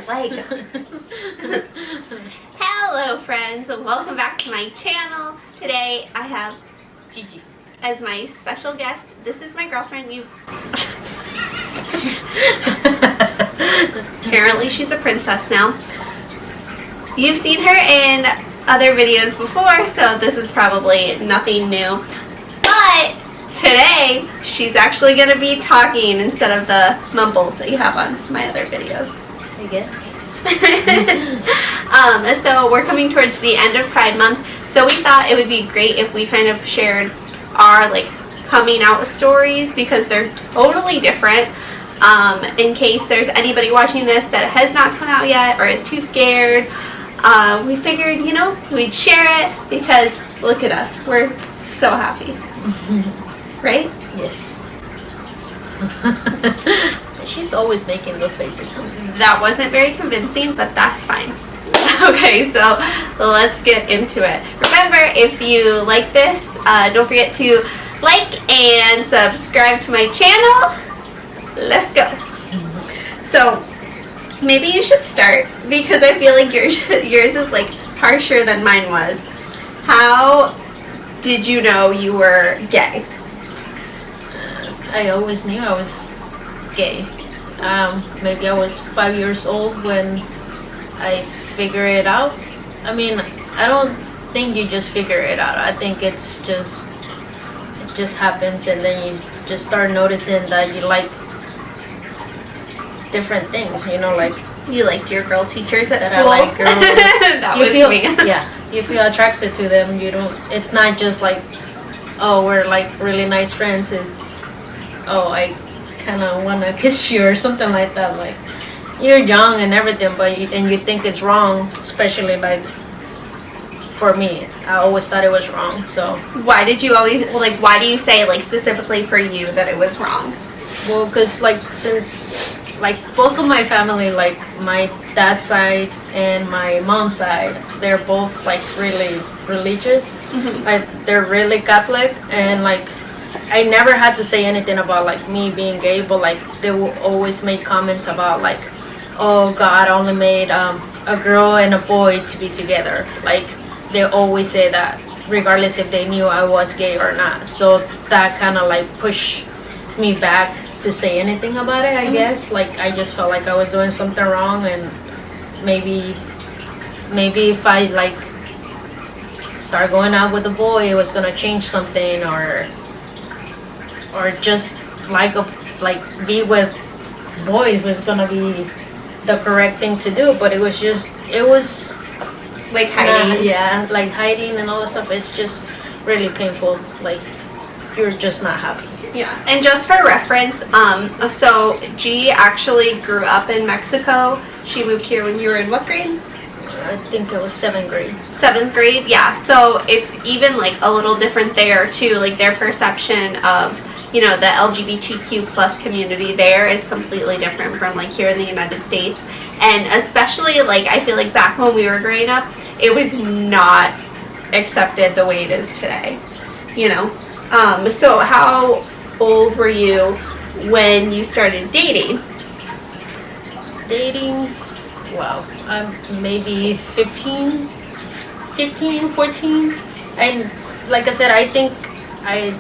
leg. Hello friends, and welcome back to my channel. Today I have Gigi as my special guest. This is my girlfriend. Apparently she's a princess now. You've seen her in other videos before, so this is probably nothing new. But today she's actually going to be talking instead of the mumbles that you have on my other videos. I guess. So we're coming towards the end of Pride Month, so we thought it would be great if we kind of shared our coming out stories, because they're totally different. In case there's anybody watching this that has not come out yet or is too scared, we figured, we'd share it, because look at us, we're so happy. Right? Yes. She's always making those faces. That wasn't very convincing, but that's fine. Okay, so let's get into it. Remember, if you like this, don't forget to like and subscribe to my channel. Let's go. So maybe you should start, because I feel like yours is harsher than mine was. How did you know you were gay? I always knew I was gay. Maybe I was 5 years old when I figured it out. I mean, I don't think you just figure it out. I think it just happens, and then you just start noticing that you like different things. You liked your girl teachers at that school. I like girls. That was me. Yeah, you feel attracted to them. You don't. It's not just oh, we're really nice friends. It's, oh, I kind of want to kiss you or something like that. You're young and everything, but you think it's wrong, especially for me. I always thought it was wrong. So why did you always why do you say specifically for you that it was wrong? well, because since both of my family, my dad's side and my mom's side, they're both really religious. Mm-hmm. They're really Catholic, and I never had to say anything about me being gay, but they will always make comments about oh, God only made a girl and a boy to be together. They always say that, regardless if they knew I was gay or not. So that kind of pushed me back to say anything about it, I guess. I just felt like I was doing something wrong, and maybe if I start going out with a boy, it was gonna change something, or just be with boys was gonna be the correct thing to do. But it was Hiding. Yeah, hiding and all that stuff. It's just really painful. You're just not happy. Yeah, and just for reference, so G actually grew up in Mexico. She moved here when you were in what grade? I think it was 7th grade. 7th grade, yeah. So it's even a little different there too. Their perception of the LGBTQ plus community there is completely different from here in the United States. And especially I feel back when we were growing up, it was not accepted the way it is today. So how old were you when you started dating? Wow, I'm maybe 15, 14. And like I said, I think I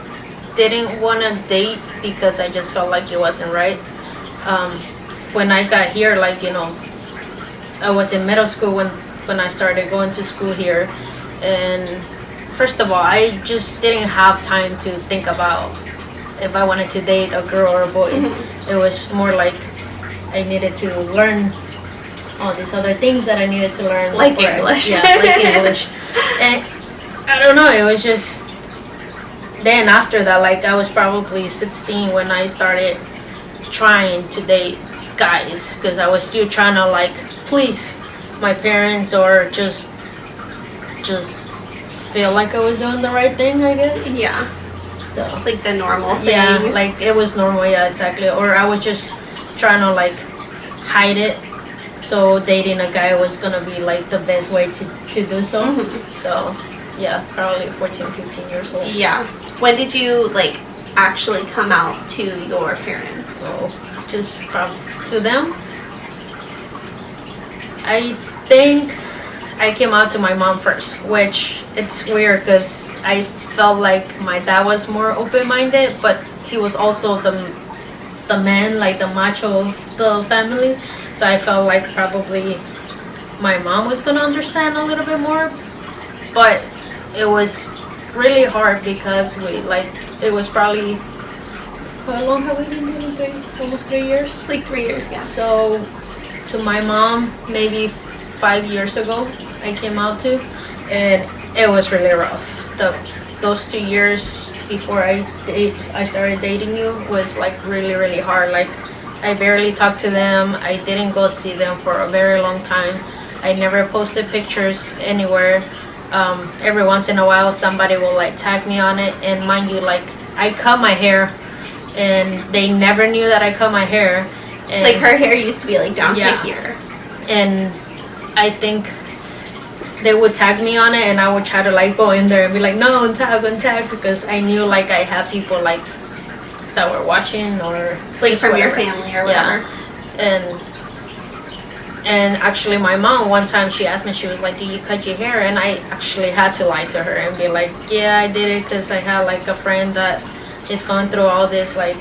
didn't want to date because I just felt like it wasn't right. When I got here, I was in middle school when I started going to school here, and first of all, I just didn't have time to think about if I wanted to date a girl or a boy. Mm-hmm. It was more I needed to learn all these other things that I needed to learn. English. English. And I don't know, it was just... Then after that, I was probably 16 when I started trying to date guys, because I was still trying to please my parents, or just feel like I was doing the right thing, I guess. Yeah. So the normal thing. Yeah, it was normal. Yeah, exactly. Or I was just trying to hide it, so dating a guy was gonna be the best way to do so. Mm-hmm. So yeah, probably 14, 15 years old. Yeah. When did you actually come out to your parents? Oh, just to them. I think I came out to my mom first, which it's weird because I felt like my dad was more open-minded, but he was also the man, like the macho of the family. So I felt like probably my mom was gonna understand a little bit more, but it was really hard because it was probably, how long have we been doing? Almost 3 years. Like 3 years, yeah. So to my mom, maybe 5 years ago, I came out to, and it was really rough. Those 2 years before I started dating you was like really, really hard. Like I barely talked to them. I didn't go see them for a very long time. I never posted pictures anywhere. Every once in a while somebody will like tag me on it, and mind you, like I cut my hair and they never knew that I cut my hair. And like her hair used to be like down yeah. to here. And I think they would tag me on it, and I would try to like go in there and be like, no, untag, because I knew like I had people like that were watching, or like from whatever. your family or whatever. Yeah. And actually my mom one time, she asked me, she was like, did you cut your hair? And I actually had to lie to her and be like, yeah, I did it because I had like a friend that is going through all this, like,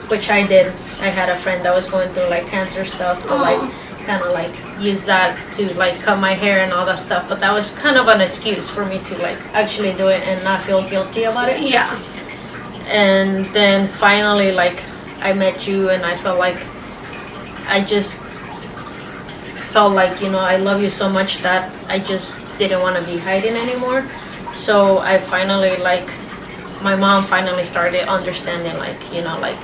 which I did. I had a friend that was going through like cancer stuff, but like kind of like use that to like cut my hair and all that stuff. But that was kind of an excuse for me to like actually do it and not feel guilty about it. Yeah. And then finally, like, I met you, and I felt like you know, I love you so much that I just didn't want to be hiding anymore. So I finally, like, my mom finally started understanding, like, you know, like,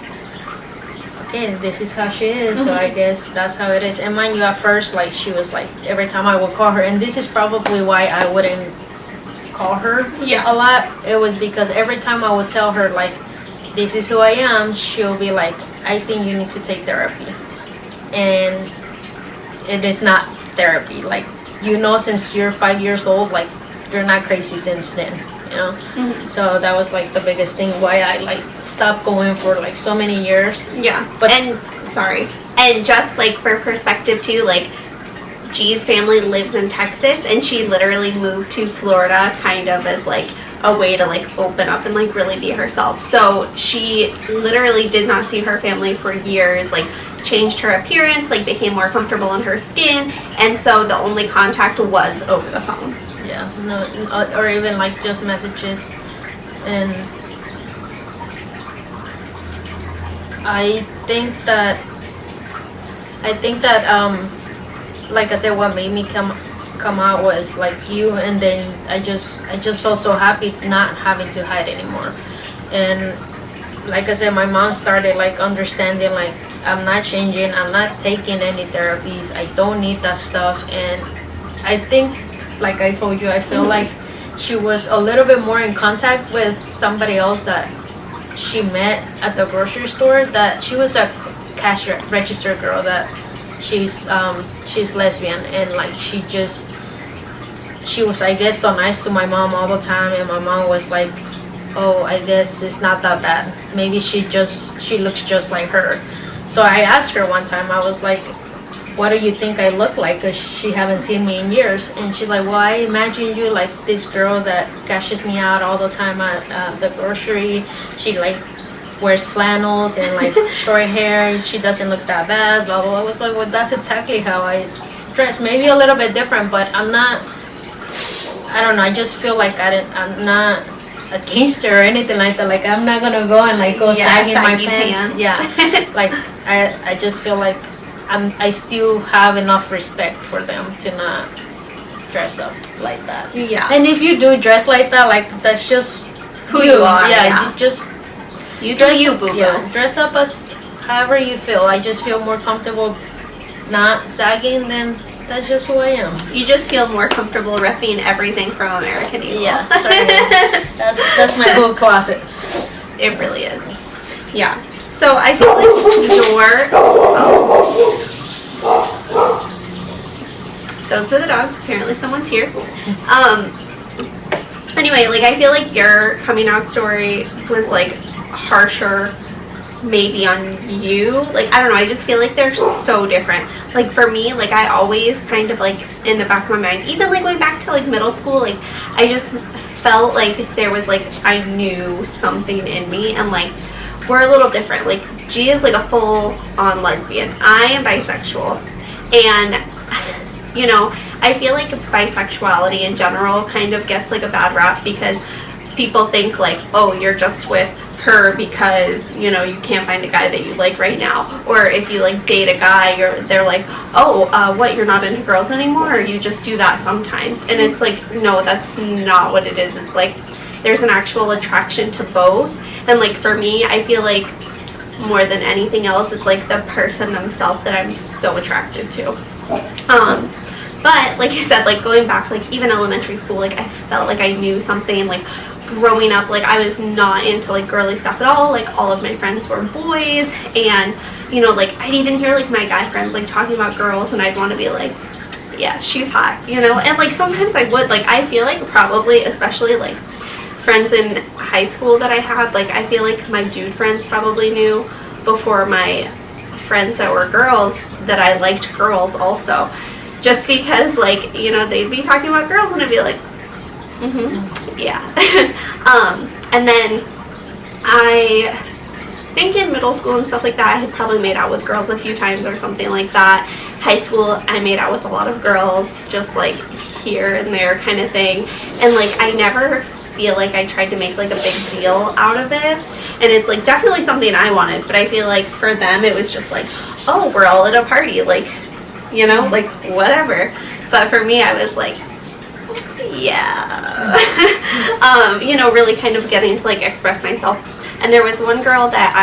okay, this is how she is, so I guess that's how it is. And mind you, at first, like, she was like, every time I would call her, and this is probably why I wouldn't call her a lot, it was because every time I would tell her, like, this is who I am, she'll be like, I think you need to take therapy. And it is not therapy. Like, you know, since you're 5 years old, like, you're not crazy since then, you know? So that was like the biggest thing why I like stopped going for like so many years. Yeah. But and just like for perspective too, like G's family lives in Texas, and she literally moved to Florida kind of as like a way to like open up and like really be herself. So she literally did not see her family for years, like changed her appearance, like became more comfortable in her skin, and so the only contact was over the phone. Yeah, no, or even like just messages. And I think that like I said, what made me come out was like you, and then I just felt so happy not having to hide anymore. And like I said, my mom started like understanding, like, I'm not changing, I'm not taking any therapies, I don't need that stuff. And I think, like I told you, I feel like she was a little bit more in contact with somebody else that she met at the grocery store, that she was a cash register girl, that she's lesbian, and like she was, I guess, so nice to my mom all the time, and my mom was like, oh, I guess it's not that bad, maybe she looks just like her. So I asked her one time, I was like, what do you think I look like? Because she haven't seen me in years. And she's like, well, I imagine you like this girl that cashes me out all the time at the grocery. She like wears flannels and like short hair. She doesn't look that bad, blah, blah, blah. I was like, well, that's exactly how I dress. Maybe a little bit different, but I'm not, I don't know, I just feel like I'm not a gangster or anything like that. Like, I'm not gonna go and like go sagging my pants. Yeah, like I just feel like I still have enough respect for them to not dress up like that. Yeah. And if you do dress like that, like, that's just who you are. Yeah. You do you, boo boo. Yeah, dress up as however you feel. I just feel more comfortable not sagging, then that's just who I am. You just feel more comfortable repping everything from American Eagle. Yeah, that's my whole closet. It really is. Yeah. So I feel like those were the dogs. Apparently someone's here. Anyway, like, I feel like your coming out story was like harsher maybe on you. Like, I don't know, I just feel like they're so different. Like, for me, like, I always kind of, like, in the back of my mind, even, like, going back to, like, middle school, like, I just felt like there was, like, I knew something in me, and, like, we're a little different. Like, G is, like, a full-on lesbian. I am bisexual, and, you know, I feel like bisexuality in general kind of gets, like, a bad rap because people think, like, oh, you're just with her because, you know, you can't find a guy that you like right now, or if you, like, date a guy, they're like, oh, what, you're not into girls anymore, or you just do that sometimes. And it's like, no, that's not what it is. It's like there's an actual attraction to both. And, like, for me, I feel like more than anything else, it's like the person themselves that I'm so attracted to. But like I said, like, going back, like, even elementary school, like, I felt like I knew something. Like, growing up, like, I was not into, like, girly stuff at all. Like, all of my friends were boys, and, you know, like, I'd even hear, like, my guy friends, like, talking about girls, and I'd want to be like, yeah, she's hot, you know. And, like, sometimes I would, like, I feel like probably, especially, like, friends in high school that I had, like, I feel like my dude friends probably knew before my friends that were girls that I liked girls also, just because, like, you know, they'd be talking about girls, and I'd be like, yeah. And then I think in middle school and stuff like that, I had probably made out with girls a few times or something like that. High school, I made out with a lot of girls, just, like, here and there kind of thing. And, like, I never feel like I tried to make, like, a big deal out of it. And it's, like, definitely something I wanted, but I feel like for them it was just like, oh, we're all at a party, like, you know, like, whatever. But for me, I was like, yeah. You know, really kind of getting to, like, express myself. And there was one girl that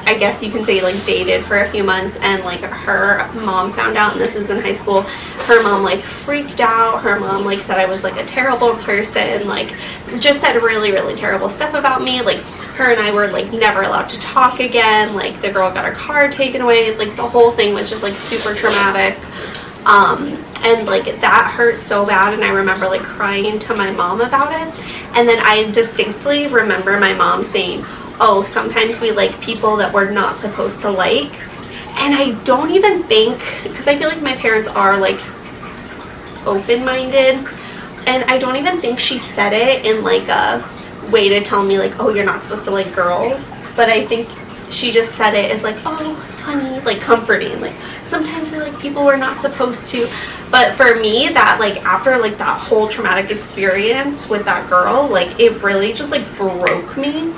I guess you can say, like, dated for a few months, and, like, her mom found out, and this is in high school. Her mom, like, freaked out. Her mom, like, said I was, like, a terrible person, like, just said really, really terrible stuff about me. Like, her and I were, like, never allowed to talk again. Like, the girl got her car taken away. Like, the whole thing was just, like, super traumatic. And, like, that hurt so bad, and I remember, like, crying to my mom about it. And then I distinctly remember my mom saying, oh, sometimes we like people that we're not supposed to like. And I don't even think, because I feel like my parents are, like, open-minded, and I don't even think she said it in, like, a way to tell me, like, oh, you're not supposed to like girls. But I think she just said it as, like, oh, honey, like, comforting. Like, sometimes we like people we're not supposed to. But for me, that, like, after, like, that whole traumatic experience with that girl, like, it really just, like, broke me.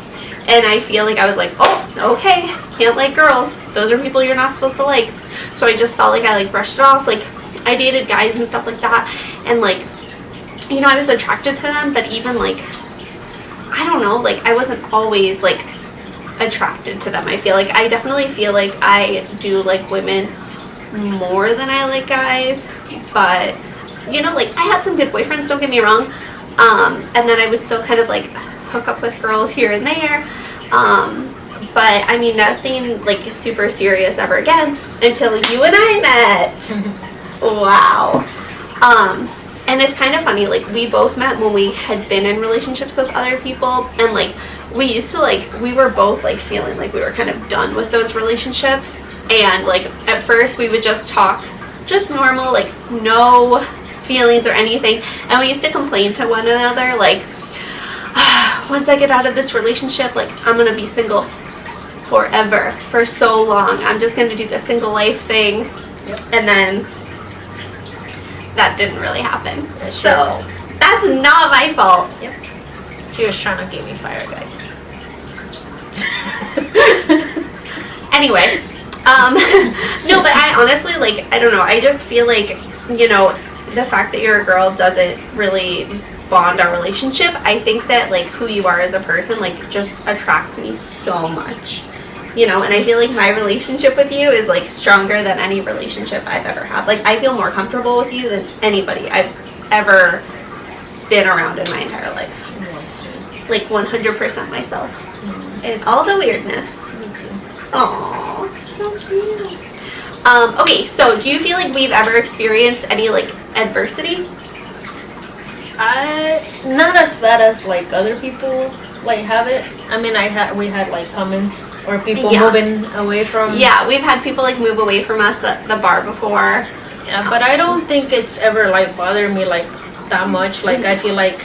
And I feel like I was like, oh, okay, can't like girls. Those are people you're not supposed to like. So I just felt like I, like, brushed it off. Like, I dated guys and stuff like that. And, like, you know, I was attracted to them. But even, like, I don't know, like, I wasn't always, like, attracted to them. I feel like, I definitely feel like I do like women more than I like guys. But, you know, like, I had some good boyfriends, don't get me wrong. And then I would still kind of, like, hook up with girls here and there. But, I mean, nothing, like, super serious ever again until you and I met. Wow. And it's kind of funny, like, we both met when we had been in relationships with other people, and, like, we used to, like, we were both, like, feeling like we were kind of done with those relationships. And, like, at first we would just talk just normal, like, no feelings or anything. And we used to complain to one another, like, once I get out of this relationship, like, I'm gonna be single forever, for so long. I'm just gonna do the single life thing. Yep. And then that didn't really happen. That's so that's not my fault. Yep. She was trying to give me fire, guys. Anyway, no, but I honestly, like, I don't know, I just feel like, you know, the fact that you're a girl doesn't really bond our relationship. I think that, like, who you are as a person, like, just attracts me so much, you know. And I feel like my relationship with you is, like, stronger than any relationship I've ever had. Like, I feel more comfortable with you than anybody I've ever been around in my entire life. Like, 100% myself. And all the weirdness. Me too. Aww, so cute. Okay, so do you feel like we've ever experienced any, like, adversity? Not as bad as, like, other people. like have it. I mean, we had like comments or people Yeah. moving away from. Yeah, we've had people like move away from us at the bar before. Yeah, but I don't think it's ever like bothered me like that much. Like I feel like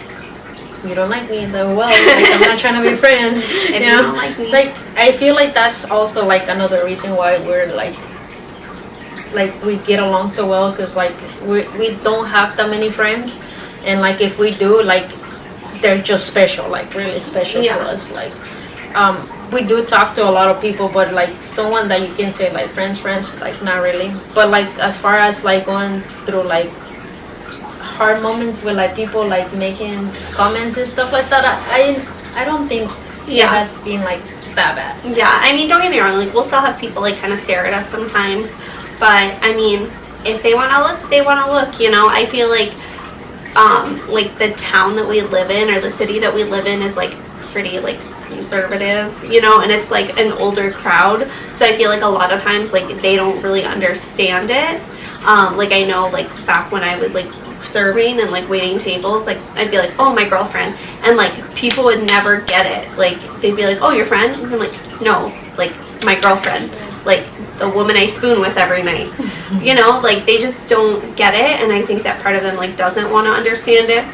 you don't like me, then well, like, I'm not trying to be friends. If You you know, don't like me. like I feel like that's also like another reason why we're like we get along so well, because like we don't have that many friends, and like if we do, like they're just special, like really special Yeah. to us. Like we do talk to a lot of people, but like someone that you can say like friends, like not really. But like as far as like going through like hard moments with like people like making comments and stuff like that, I don't think it Yeah. has been like that bad. Yeah, I mean, don't get me wrong, like, we'll still have people, like, kind of stare at us sometimes, but, I mean, if they want to look, they want to look, you know. I feel like the town that we live in, or the city that we live in, is, like, pretty, like, conservative, you know, and it's, like, an older crowd, so I feel like a lot of times, like, they don't really understand it. Like, I know, like, back when I was, like, serving and like waiting tables, like I'd be like, oh, my girlfriend, and like people would never get it. Like they'd be like, oh, your friend? And I'm like, no, like my girlfriend, like the woman I spoon with every night. You know, like they just don't get it, and I think that part of them like doesn't want to understand it.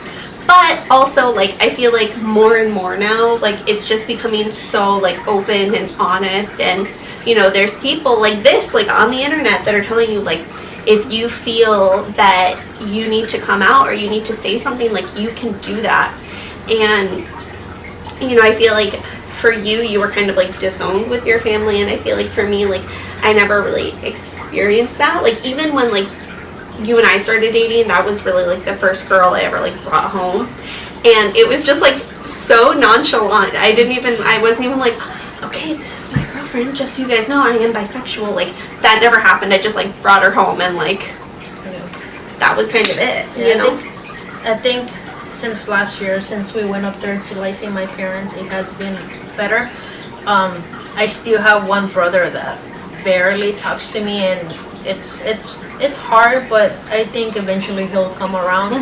But also, like, I feel like more and more now, like it's just becoming so like open and honest, and you know, there's people like this, like on the internet, that are telling you like, if you feel that you need to come out or you need to say something, like you can do that. And you know, I feel like for you were kind of like disowned with your family, and I feel like for me, like I never really experienced that. Like even when like you and I started dating, that was really like the first girl I ever like brought home, and it was just like so nonchalant. I wasn't even like, okay, this is my girlfriend, just so you guys know I am bisexual. Like that never happened. I just like brought her home, and like that was kind of it. Yeah, you know? I think since last year, since we went up there to like see my parents, it has been better. I still have one brother that barely talks to me, and it's hard, but I think eventually he'll come around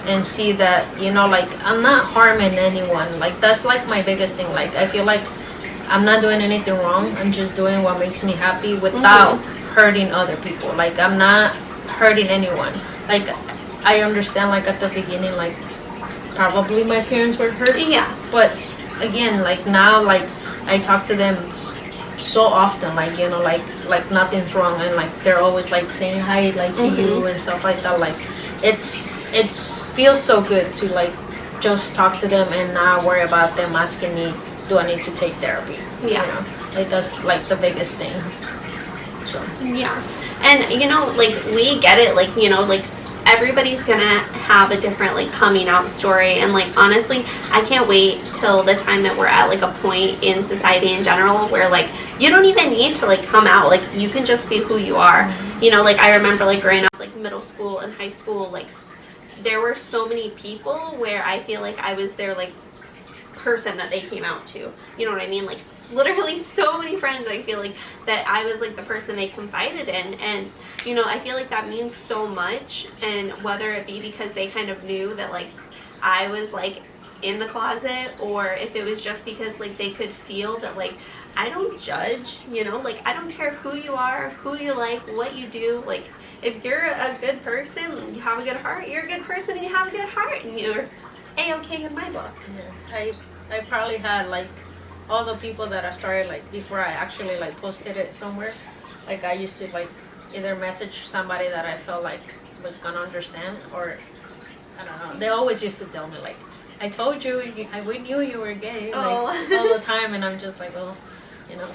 and see that, you know, like I'm not harming anyone. Like that's like my biggest thing. Like I feel like I'm not doing anything wrong. I'm just doing what makes me happy without hurting other people. Like I'm not hurting anyone. Like I understand, like at the beginning, like probably my parents were hurt. Yeah. But again, like now, like I talk to them so often, like, you know, like nothing's wrong, and like they're always like saying hi, like to you and stuff like that. Like it's feels so good to like just talk to them and not worry about them asking me, do I need to take therapy? Yeah. You know, like that's like the biggest thing. So Yeah. And you know, like we get it, like, you know, like everybody's gonna have a different like coming out story, and like honestly, I can't wait till the time that we're at like a point in society in general where like you don't even need to like come out, like you can just be who you are. You know, like I remember like growing up, like middle school and high school, like there were so many people where I feel like I was their like person that they came out to. You know what I mean? Like literally so many friends, I feel like that I was like the person they confided in, and you know, I feel like that means so much. And whether it be because they kind of knew that like I was like in the closet, or if it was just because like they could feel that like I don't judge, you know, like I don't care who you are, who you like, what you do. Like if you're a good person, you have a good heart, you're a good person and you have a good heart, and you're A-okay in my book. yeah, I probably had like all the people that I started like before I actually like posted it somewhere. Like I used to like either message somebody that I felt like was gonna understand, or I don't know. They always used to tell me like, I told you, we knew you were gay, like all the time, and I'm just like, well, you know,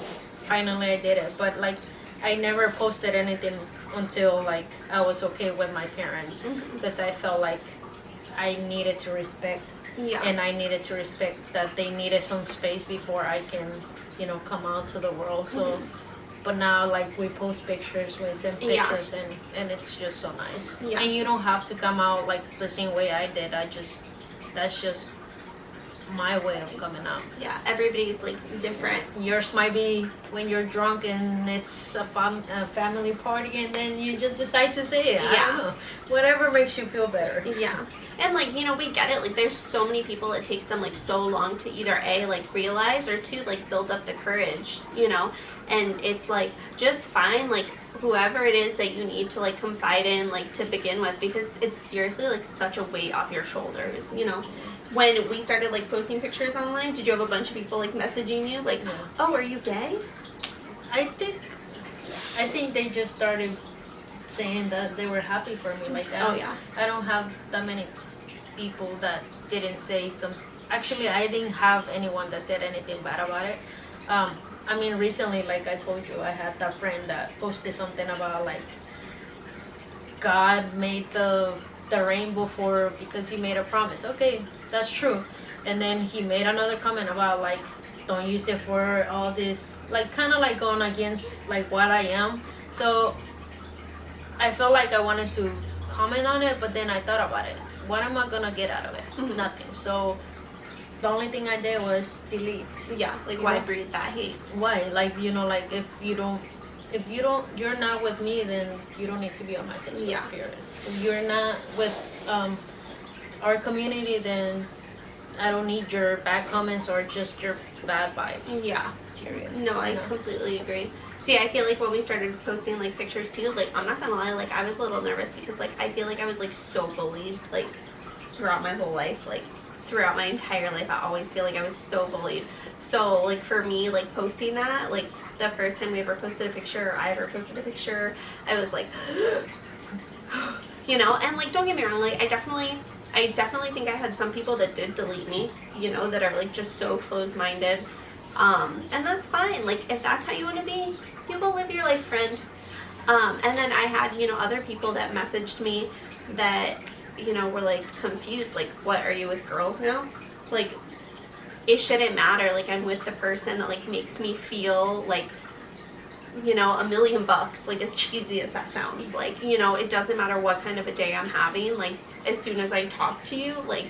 finally I did it. But like I never posted anything until like I was okay with my parents, because I felt like I needed to respect. Yeah. And I needed to respect that they needed some space before I can, you know, come out to the world. So, but now like we post pictures, we send pictures, and it's just so nice. Yeah. And you don't have to come out like the same way I did. That's just my way of coming out. Yeah, everybody's like different. Yours might be when you're drunk and it's a family party, and then you just decide to say it. I don't know. Whatever makes you feel better. Yeah. And like, you know, we get it. Like, there's so many people, it takes them like so long to either A, like realize, or two, like build up the courage, you know. And it's like, just find like whoever it is that you need to like confide in, like to begin with, because it's seriously like such a weight off your shoulders, you know. When we started like posting pictures online, did you have a bunch of people like messaging you like, oh, are you gay? I think they just started saying that they were happy for me. Like, I don't have that many people that didn't say some. Actually, I didn't have anyone that said anything bad about it. I mean, recently, like I told you, I had that friend that posted something about like God made the rainbow because he made a promise. Okay, that's true. And then he made another comment about like, don't use it for all this, like kind of like going against like what I am. So I felt like I wanted to comment on it, but then I thought about it. What am I gonna get out of it? Mm-hmm. Nothing. So the only thing I did was delete. Yeah, like why breathe that hate? Why? Like, you know, like if you're not with me, then you don't need to be on my Facebook. Period. If you're not with our community, then I don't need your bad comments or just your bad vibes. Yeah. Period. No, I completely agree. See, I feel like when we started posting like pictures too, like I'm not gonna lie, like I was a little nervous because like I feel like I was like so bullied like throughout my whole life, like throughout my entire life. I always feel like I was so bullied. So like for me, like posting that, like the first time we ever posted a picture, or I ever posted a picture, I was like, you know. And like don't get me wrong, like I definitely think I had some people that did delete me, you know, that are like just so closed-minded. And that's fine. Like if that's how you want to be, you go live your life, friend. And then I had, you know, other people that messaged me that, you know, were like confused, like, what, are you with girls now? Like, it shouldn't matter. Like, I'm with the person that like makes me feel like, you know, $1,000,000. Like, as cheesy as that sounds, like, you know, it doesn't matter what kind of a day I'm having. Like, as soon as I talk to you, like,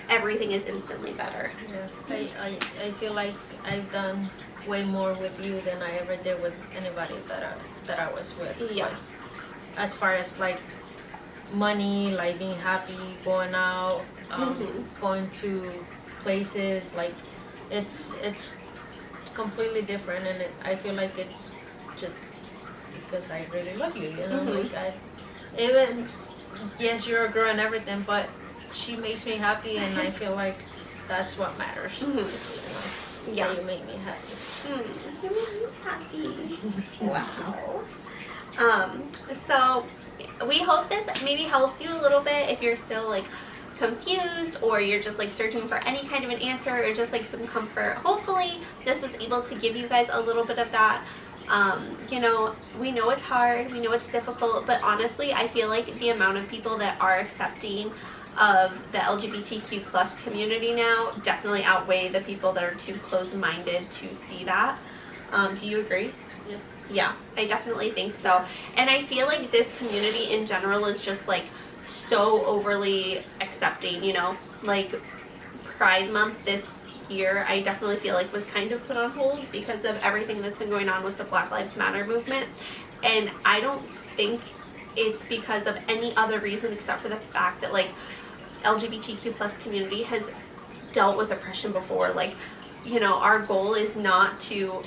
everything is instantly better. Yeah, I feel like I've done way more with you than I ever did with anybody that I was with. Yeah. Like, as far as like money, like being happy, going out, going to places, like it's completely different, and I feel like it's just because I really love you, you know. Like even yes, you're a girl and everything, but she makes me happy, and I feel like that's what matters. You know? Yeah, you make me happy. You make me happy. Wow. So we hope this maybe helps you a little bit if you're still like confused, or you're just like searching for any kind of an answer, or just like some comfort. Hopefully this was able to give you guys a little bit of that. You know, we know it's hard, we know it's difficult, but honestly I feel like the amount of people that are accepting of the LGBTQ plus community now definitely outweigh the people that are too close-minded to see that. Do you agree? Yep. Yeah, I definitely think so. And I feel like this community in general is just like so overly accepting, you know. Like Pride Month this year, I definitely feel like was kind of put on hold because of everything that's been going on with the Black Lives Matter movement. And I don't think it's because of any other reason except for the fact that like LGBTQ plus community has dealt with oppression before. Like, you know, our goal is not to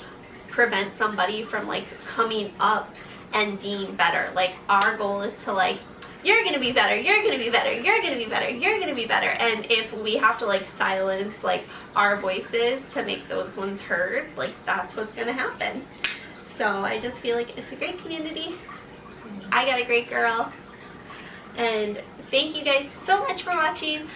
prevent somebody from like coming up and being better. Like, our goal is to like, you're gonna be better, you're gonna be better, you're gonna be better, you're gonna be better. And if we have to like silence like our voices to make those ones heard, like that's what's gonna happen. So I just feel like it's a great community. I got a great girl. And thank you guys so much for watching.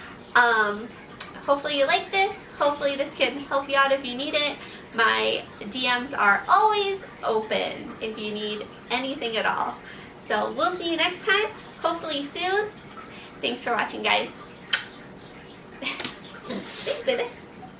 Hopefully you like this. Hopefully this can help you out if you need it. My DMs are always open if you need anything at all. So we'll see you next time. Hopefully soon. Thanks for watching, guys. Thanks, baby.